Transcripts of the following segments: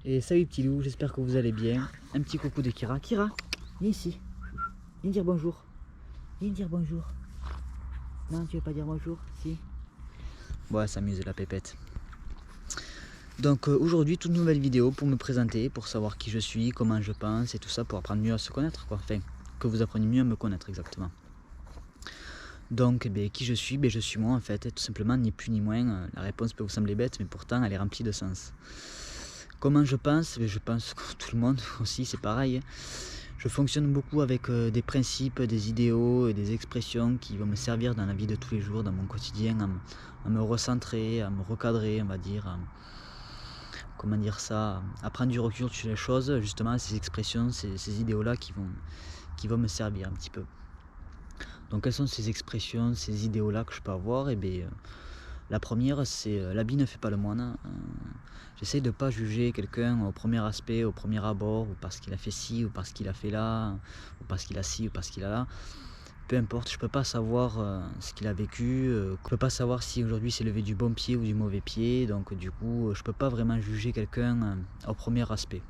Et salut petit loup, j'espère que vous allez bien. Un petit coucou de Kira. Kira, viens ici. Viens dire bonjour. Viens dire bonjour. Non, tu veux pas dire bonjour? Si. Bon, elle s'amuse la pépette. Donc aujourd'hui, toute nouvelle vidéo pour me présenter, pour savoir qui je suis, comment je pense et tout ça, pour apprendre mieux à se connaître, quoi. Enfin, que vous appreniez mieux à me connaître exactement. Donc, qui je suis moi en fait, tout simplement, ni plus ni moins. La réponse peut vous sembler bête, mais pourtant elle est remplie de sens. Comment je pense? Je pense que tout le monde aussi, c'est pareil. Je fonctionne beaucoup avec des principes, des idéaux et des expressions qui vont me servir dans la vie de tous les jours, dans mon quotidien, à me recentrer, à me recadrer, on va dire. Comment dire ça? À prendre du recul sur les choses, justement, ces expressions, ces idéaux-là qui vont me servir un petit peu. Donc quelles sont ces expressions, ces idéaux-là que je peux avoir? La première, c'est l'habit ne fait pas le moine. J'essaie de ne pas juger quelqu'un au premier aspect, au premier abord, ou parce qu'il a fait ci, ou parce qu'il a fait là, ou parce qu'il a ci, ou parce qu'il a là. Peu importe, je ne peux pas savoir ce qu'il a vécu, je ne peux pas savoir si aujourd'hui s'est levé du bon pied ou du mauvais pied, donc du coup, je ne peux pas vraiment juger quelqu'un au premier aspect.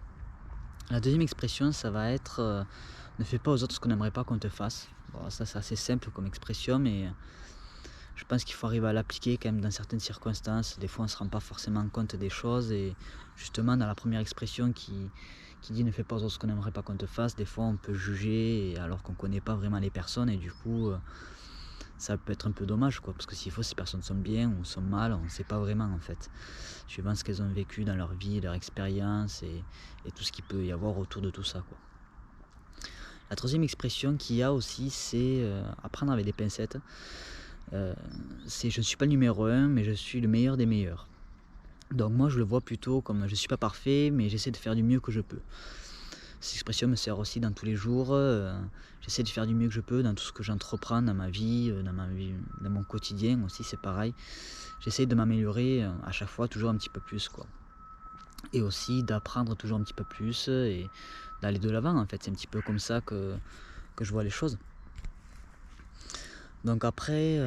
La deuxième expression, ça va être ne fais pas aux autres ce qu'on n'aimerait pas qu'on te fasse. Bon, ça c'est assez simple comme expression, mais je pense qu'il faut arriver à l'appliquer quand même dans certaines circonstances. Des fois, on ne se rend pas forcément compte des choses. Et justement, dans la première expression qui dit ne fais pas aux autres ce qu'on n'aimerait pas qu'on te fasse, des fois, on peut juger alors qu'on ne connaît pas vraiment les personnes. Et du coup, ça peut être un peu dommage, quoi. Parce que s'il faut, ces personnes sont bien ou sont mal, on ne sait pas vraiment, en fait. Suivant ce qu'elles ont vécu dans leur vie, leur expérience et tout ce qu'il peut y avoir autour de tout ça, quoi. La troisième expression qu'il y a aussi, c'est à prendre avec des pincettes. C'est je ne suis pas le numéro un, mais je suis le meilleur des meilleurs. Donc moi je le vois plutôt comme je ne suis pas parfait, mais j'essaie de faire du mieux que je peux. Cette expression me sert aussi dans tous les jours. J'essaie de faire du mieux que je peux dans tout ce que j'entreprends dans ma vie, dans mon quotidien aussi, c'est pareil. J'essaie de m'améliorer à chaque fois toujours un petit peu plus, quoi. Et aussi d'apprendre toujours un petit peu plus et d'aller de l'avant en fait. C'est un petit peu comme ça que je vois les choses. Donc après,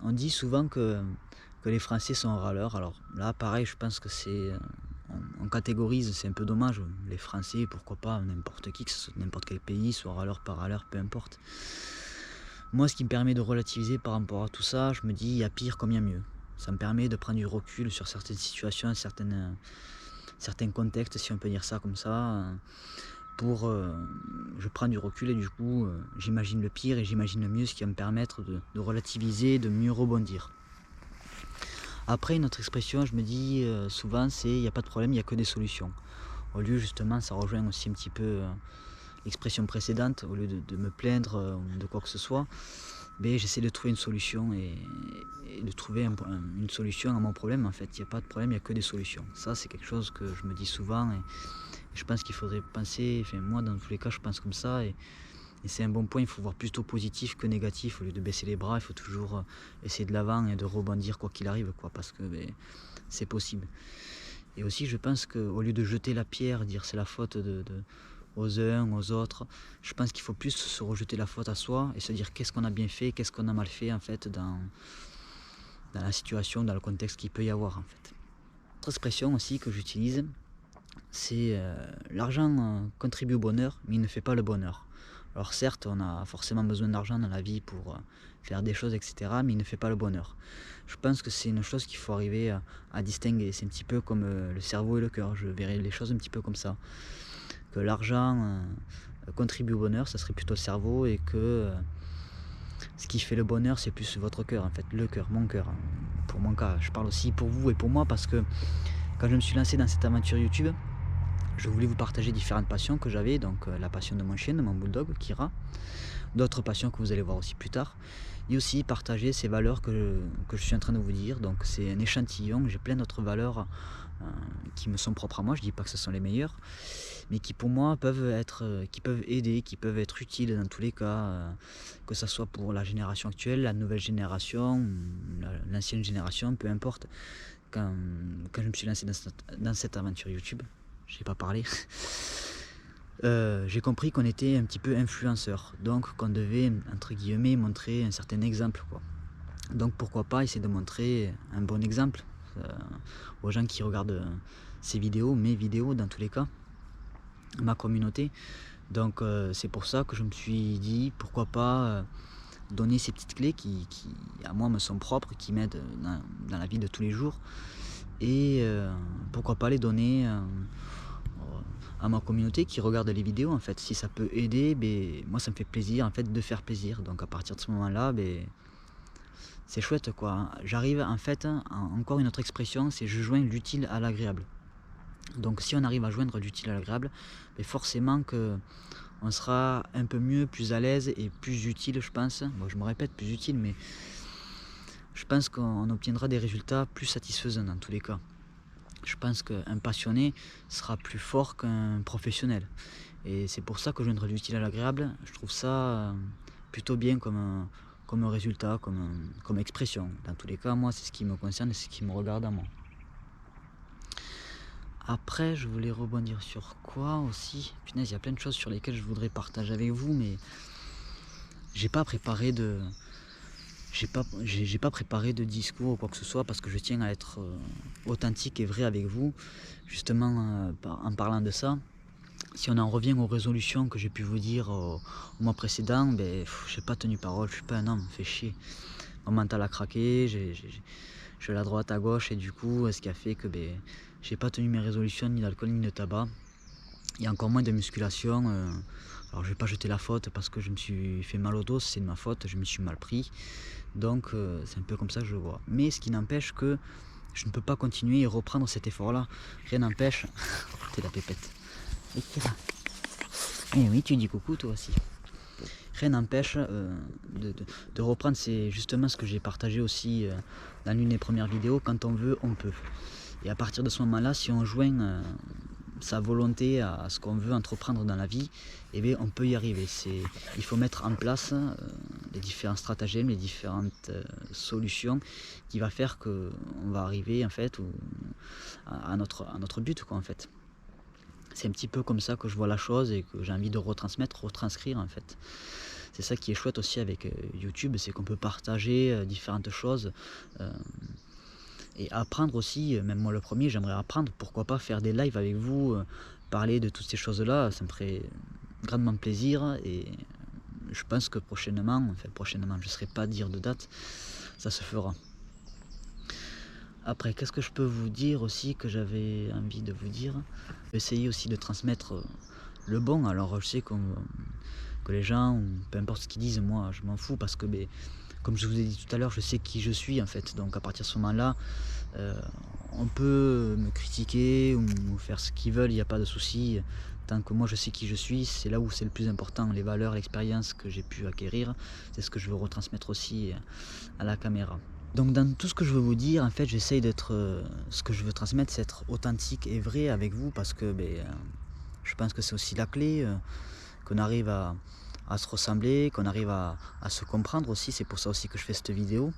on dit souvent que les Français sont râleurs. Alors là, pareil, je pense que on catégorise, c'est un peu dommage. Les Français, pourquoi pas, n'importe qui, que ce soit n'importe quel pays, soit râleur, pas râleur, peu importe. Moi, ce qui me permet de relativiser par rapport à tout ça, je me dis, il y a pire comme il y a mieux. Ça me permet de prendre du recul sur certaines situations, certains contextes, si on peut dire ça comme ça. Je prends du recul et du coup j'imagine le pire et j'imagine le mieux, ce qui va me permettre de relativiser, de mieux rebondir. Après, une autre expression, je me dis souvent, c'est il n'y a pas de problème, il n'y a que des solutions. Au lieu justement, ça rejoint aussi un petit peu l'expression précédente, au lieu de me plaindre de quoi que ce soit, j'essaie de trouver une solution et de trouver une solution à mon problème. En fait, il n'y a pas de problème, il n'y a que des solutions. Ça, c'est quelque chose que je me dis souvent et je pense qu'il faudrait penser, enfin moi dans tous les cas je pense comme ça et c'est un bon point. Il faut voir plutôt positif que négatif. Au lieu de baisser les bras, il faut toujours essayer de l'avant et de rebondir quoi qu'il arrive, quoi, parce que c'est possible. Et aussi je pense qu'au lieu de jeter la pierre, dire c'est la faute aux uns, aux autres, je pense qu'il faut plus se rejeter la faute à soi et se dire qu'est-ce qu'on a bien fait, qu'est-ce qu'on a mal fait en fait dans la situation, dans le contexte qu'il peut y avoir en fait. Autre expression aussi que j'utilise, c'est l'argent contribue au bonheur, mais il ne fait pas le bonheur. Alors certes, on a forcément besoin d'argent dans la vie pour faire des choses, etc., mais il ne fait pas le bonheur. Je pense que c'est une chose qu'il faut arriver à distinguer. C'est un petit peu comme le cerveau et le cœur. Je verrais les choses un petit peu comme ça. Que l'argent contribue au bonheur, ça serait plutôt le cerveau, et que ce qui fait le bonheur, c'est plus votre cœur, en fait, le cœur, mon cœur. Pour mon cas, je parle aussi pour vous et pour moi, parce que quand je me suis lancé dans cette aventure YouTube, je voulais vous partager différentes passions que j'avais, donc la passion de mon chien, de mon bulldog, Kira, d'autres passions que vous allez voir aussi plus tard, et aussi partager ces valeurs que je suis en train de vous dire. Donc c'est un échantillon, j'ai plein d'autres valeurs qui me sont propres à moi, je ne dis pas que ce sont les meilleures, mais qui pour moi qui peuvent aider, qui peuvent être utiles dans tous les cas, que ce soit pour la génération actuelle, la nouvelle génération, l'ancienne génération, peu importe. Quand je me suis lancé dans cette aventure YouTube, j'ai pas parlé, j'ai compris qu'on était un petit peu influenceur, donc qu'on devait entre guillemets montrer un certain exemple, quoi. Donc pourquoi pas essayer de montrer un bon exemple aux gens qui regardent ces vidéos, mes vidéos dans tous les cas, ma communauté. Donc c'est pour ça que je me suis dit pourquoi pas donner ces petites clés qui à moi me sont propres, qui m'aident dans la vie de tous les jours, et pourquoi pas les donner à ma communauté qui regarde les vidéos en fait. Si ça peut aider, ben, moi ça me fait plaisir en fait de faire plaisir. Donc à partir de ce moment là, ben, c'est chouette quoi. J'arrive en fait, encore une autre expression, c'est je joins l'utile à l'agréable. Donc si on arrive à joindre l'utile à l'agréable, ben forcément que on sera un peu mieux, plus à l'aise et plus utile, je pense. Bon, je me répète, plus utile, mais je pense qu'on obtiendra des résultats plus satisfaisants dans tous les cas. Je pense qu'un passionné sera plus fort qu'un professionnel. Et c'est pour ça que joindre l'utile à l'agréable, je trouve ça plutôt bien comme un résultat, comme expression. Dans tous les cas, moi, c'est ce qui me concerne et c'est ce qui me regarde à moi. Après, je voulais rebondir sur quoi aussi? Punaise, il y a plein de choses sur lesquelles je voudrais partager avec vous, mais j'ai pas préparé de... J'ai pas préparé de discours ou quoi que ce soit parce que je tiens à être authentique et vrai avec vous. Justement, en parlant de ça, si on en revient aux résolutions que j'ai pu vous dire au mois précédent, ben, j'ai pas tenu parole, je suis pas un homme, fait chier. Mon mental a craqué, je suis à droite à gauche et du coup, ce qui a fait que ben, j'ai pas tenu mes résolutions ni d'alcool ni de tabac. Et encore moins de musculation. Alors je vais pas jeter la faute parce que je me suis fait mal au dos, c'est de ma faute, je me suis mal pris. Donc c'est un peu comme ça que je le vois. Mais ce qui n'empêche que je ne peux pas continuer et reprendre cet effort-là. Rien n'empêche. T'es la pépette. Et Kira. Eh oui, tu dis coucou toi aussi. Rien n'empêche de reprendre, c'est justement ce que j'ai partagé aussi dans l'une des premières vidéos. Quand on veut, on peut. Et à partir de ce moment-là, si on joint sa volonté à ce qu'on veut entreprendre dans la vie, eh bien, on peut y arriver. Il faut mettre en place les différents stratagèmes, les différentes solutions qui va faire qu'on va arriver en fait à notre but quoi, en fait. C'est un petit peu comme ça que je vois la chose et que j'ai envie de retranscrire en fait. C'est ça qui est chouette aussi avec YouTube, c'est qu'on peut partager différentes choses et apprendre aussi, même moi le premier, j'aimerais apprendre, pourquoi pas faire des lives avec vous, parler de toutes ces choses-là, ça me ferait grandement plaisir et je pense que prochainement, je ne saurais pas dire de date, ça se fera. Après, qu'est-ce que je peux vous dire aussi que j'avais envie de vous dire? Essayer aussi de transmettre le bon. Alors je sais que les gens, ou peu importe ce qu'ils disent, moi je m'en fous parce que comme je vous ai dit tout à l'heure, je sais qui je suis en fait. Donc à partir de ce moment-là, on peut me critiquer ou faire ce qu'ils veulent, il n'y a pas de souci. Tant que moi je sais qui je suis, c'est là où c'est le plus important. Les valeurs, l'expérience que j'ai pu acquérir, c'est ce que je veux retransmettre aussi à la caméra. Donc dans tout ce que je veux vous dire, en fait, j'essaye d'être... ce que je veux transmettre, c'est être authentique et vrai avec vous parce que je pense que c'est aussi la clé, qu'on arrive à se ressembler, qu'on arrive à se comprendre aussi. C'est pour ça aussi que je fais cette vidéo.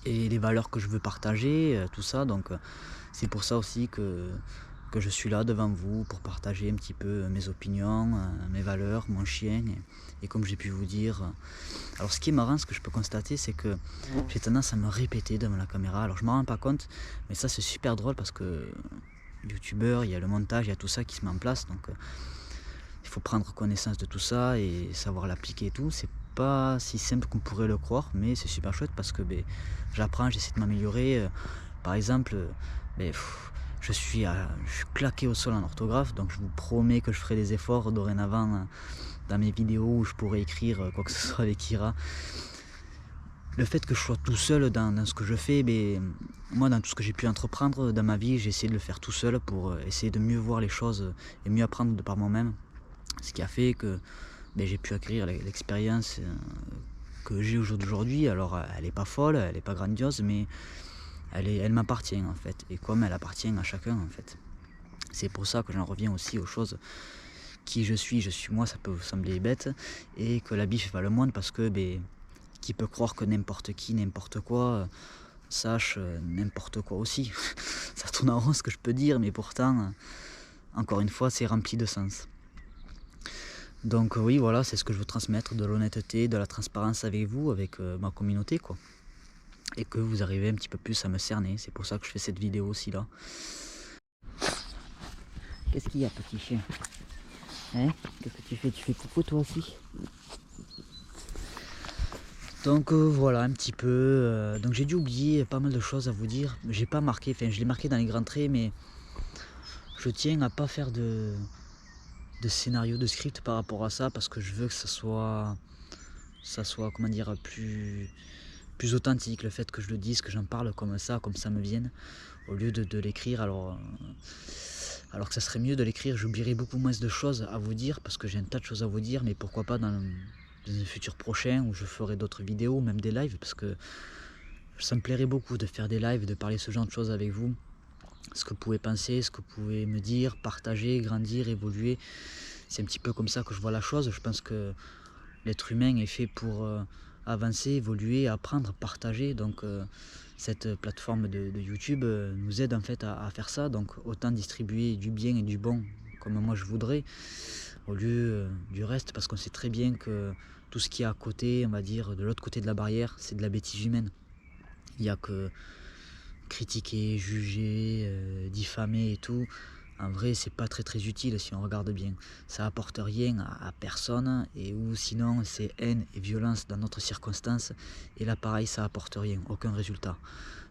Et les valeurs que je veux partager, tout ça. Donc c'est pour ça aussi que je suis là devant vous pour partager un petit peu mes opinions, mes valeurs, mon chien. Et comme j'ai pu vous dire... Alors ce qui est marrant, ce que je peux constater, c'est que j'ai tendance à me répéter devant la caméra. Alors je m'en rends pas compte, mais ça c'est super drôle parce que youtubeur, il y a le montage, il y a tout ça qui se met en place. Donc il faut prendre connaissance de tout ça et savoir l'appliquer et tout. C'est pas si simple qu'on pourrait le croire, mais c'est super chouette parce que j'apprends, j'essaie de m'améliorer. Par exemple, je suis claqué au sol en orthographe, donc je vous promets que je ferai des efforts dorénavant dans mes vidéos où je pourrais écrire quoi que ce soit avec Kira. Le fait que je sois tout seul dans ce que je fais, moi dans tout ce que j'ai pu entreprendre dans ma vie, j'ai essayé de le faire tout seul pour essayer de mieux voir les choses et mieux apprendre de par moi-même. Ce qui a fait que j'ai pu acquérir l'expérience que j'ai aujourd'hui. Alors elle n'est pas folle, elle n'est pas grandiose, mais elle m'appartient en fait. Et comme elle appartient à chacun en fait. C'est pour ça que j'en reviens aussi aux choses. Qui je suis moi, ça peut vous sembler bête. Et que la bif fait pas le moine parce que qui peut croire que n'importe qui, n'importe quoi, sache n'importe quoi aussi. Ça tourne en rond ce que je peux dire, mais pourtant, encore une fois, c'est rempli de sens. Donc oui, voilà, c'est ce que je veux transmettre, de l'honnêteté, de la transparence avec vous, avec ma communauté, quoi. Et que vous arrivez un petit peu plus à me cerner, c'est pour ça que je fais cette vidéo aussi là. Qu'est-ce qu'il y a, petit chien? Hein? Qu'est-ce que tu fais? Tu fais coucou toi aussi? Donc voilà un petit peu. Donc j'ai dû oublier pas mal de choses à vous dire. J'ai pas marqué, enfin je l'ai marqué dans les grands traits, mais je tiens à pas faire de scénario, de script par rapport à ça, parce que je veux que ça soit comment dire, plus authentique, le fait que je le dise, que j'en parle comme ça me vienne, au lieu de l'écrire. Alors que ça serait mieux de l'écrire, j'oublierai beaucoup moins de choses à vous dire, parce que j'ai un tas de choses à vous dire, mais pourquoi pas dans un futur prochain où je ferai d'autres vidéos, même des lives, parce que ça me plairait beaucoup de faire des lives, de parler ce genre de choses avec vous, ce que vous pouvez penser, ce que vous pouvez me dire, partager, grandir, évoluer. C'est un petit peu comme ça que je vois la chose. Je pense que l'être humain est fait pour avancer, évoluer, apprendre, partager. Donc cette plateforme de YouTube nous aide en fait à faire ça. Donc autant distribuer du bien et du bon comme moi je voudrais, au lieu du reste, parce qu'on sait très bien que tout ce qui est à côté, on va dire, de l'autre côté de la barrière, c'est de la bêtise humaine. Il n'y a que critiquer, juger, diffamer et tout. En vrai, c'est pas très utile si on regarde bien. Ça apporte rien à personne, et ou sinon c'est haine et violence dans notre circonstance. Et là, pareil, ça apporte rien, aucun résultat.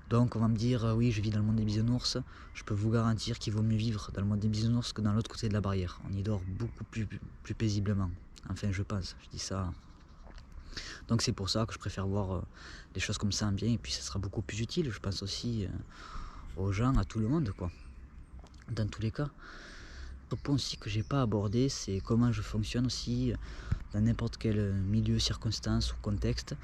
Donc, on va me dire, oui, je vis dans le monde des bisounours. Je peux vous garantir qu'il vaut mieux vivre dans le monde des bisounours que dans l'autre côté de la barrière. On y dort beaucoup plus paisiblement. Enfin, je pense, je dis ça. Donc c'est pour ça que je préfère voir les choses comme ça en bien, et puis ça sera beaucoup plus utile, je pense aussi aux gens, à tout le monde, quoi, dans tous les cas. Le point aussi que j'ai pas abordé, c'est comment je fonctionne aussi dans n'importe quel milieu, circonstance ou contexte.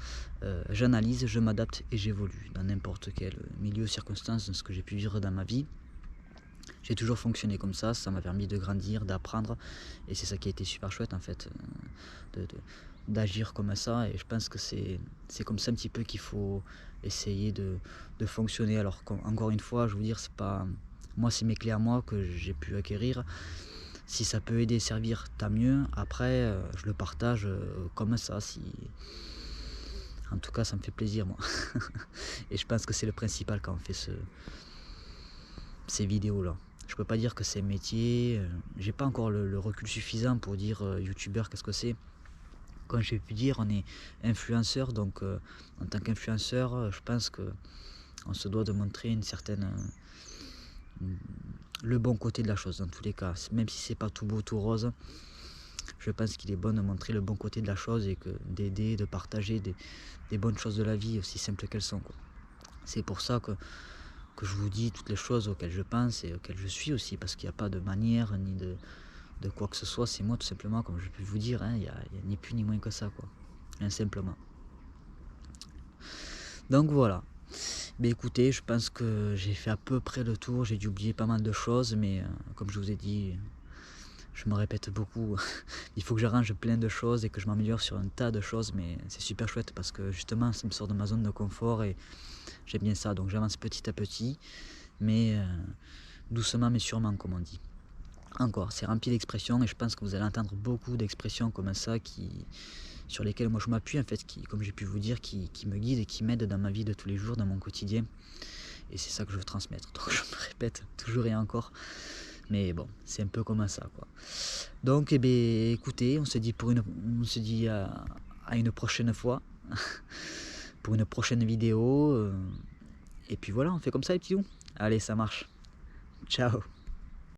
J'analyse, je m'adapte et j'évolue dans n'importe quel milieu, circonstance, dans ce que j'ai pu vivre dans ma vie. J'ai toujours fonctionné comme ça m'a permis de grandir, d'apprendre, et c'est ça qui a été super chouette en fait, d'agir comme ça. Et je pense que c'est comme ça un petit peu qu'il faut essayer de fonctionner. Alors encore une fois, je vous dire, c'est pas moi, c'est mes clés à moi que j'ai pu acquérir. Si ça peut aider, servir, tant mieux. Après, je le partage comme ça. En tout cas, ça me fait plaisir, moi. Et je pense que c'est le principal quand on fait ces vidéos là. Je peux pas dire que c'est un métier, j'ai pas encore le recul suffisant pour dire youtubeur qu'est-ce que c'est. Comme j'ai pu dire, on est influenceur, donc en tant qu'influenceur, je pense que on se doit de montrer une certaine le bon côté de la chose dans tous les cas. Même si c'est pas tout beau, tout rose, je pense qu'il est bon de montrer le bon côté de la chose, et que d'aider, de partager des bonnes choses de la vie, aussi simples qu'elles sont, quoi. C'est pour ça que je vous dis toutes les choses auxquelles je pense et auxquelles je suis aussi, parce qu'il n'y a pas de manière ni de quoi que ce soit. C'est moi tout simplement, comme je peux vous dire, hein, il n'y a ni plus ni moins que ça, quoi. Bien simplement. Donc voilà. Mais écoutez, je pense que j'ai fait à peu près le tour. J'ai dû oublier pas mal de choses, mais comme je vous ai dit, je me répète beaucoup. Il faut que j'arrange plein de choses et que je m'améliore sur un tas de choses, mais c'est super chouette parce que justement ça me sort de ma zone de confort et j'aime bien ça. Donc j'avance petit à petit, mais doucement mais sûrement, comme on dit. Encore, c'est rempli d'expressions, et je pense que vous allez entendre beaucoup d'expressions comme ça sur lesquelles moi je m'appuie en fait, qui, comme j'ai pu vous dire, qui me guident et qui m'aident dans ma vie de tous les jours, dans mon quotidien. Et c'est ça que je veux transmettre. Donc je me répète toujours et encore. Mais bon, c'est un peu comme ça, quoi. Donc eh bien, écoutez, on se dit à une prochaine fois pour une prochaine vidéo. Et puis voilà, on fait comme ça les petits loups. Allez, ça marche. Ciao.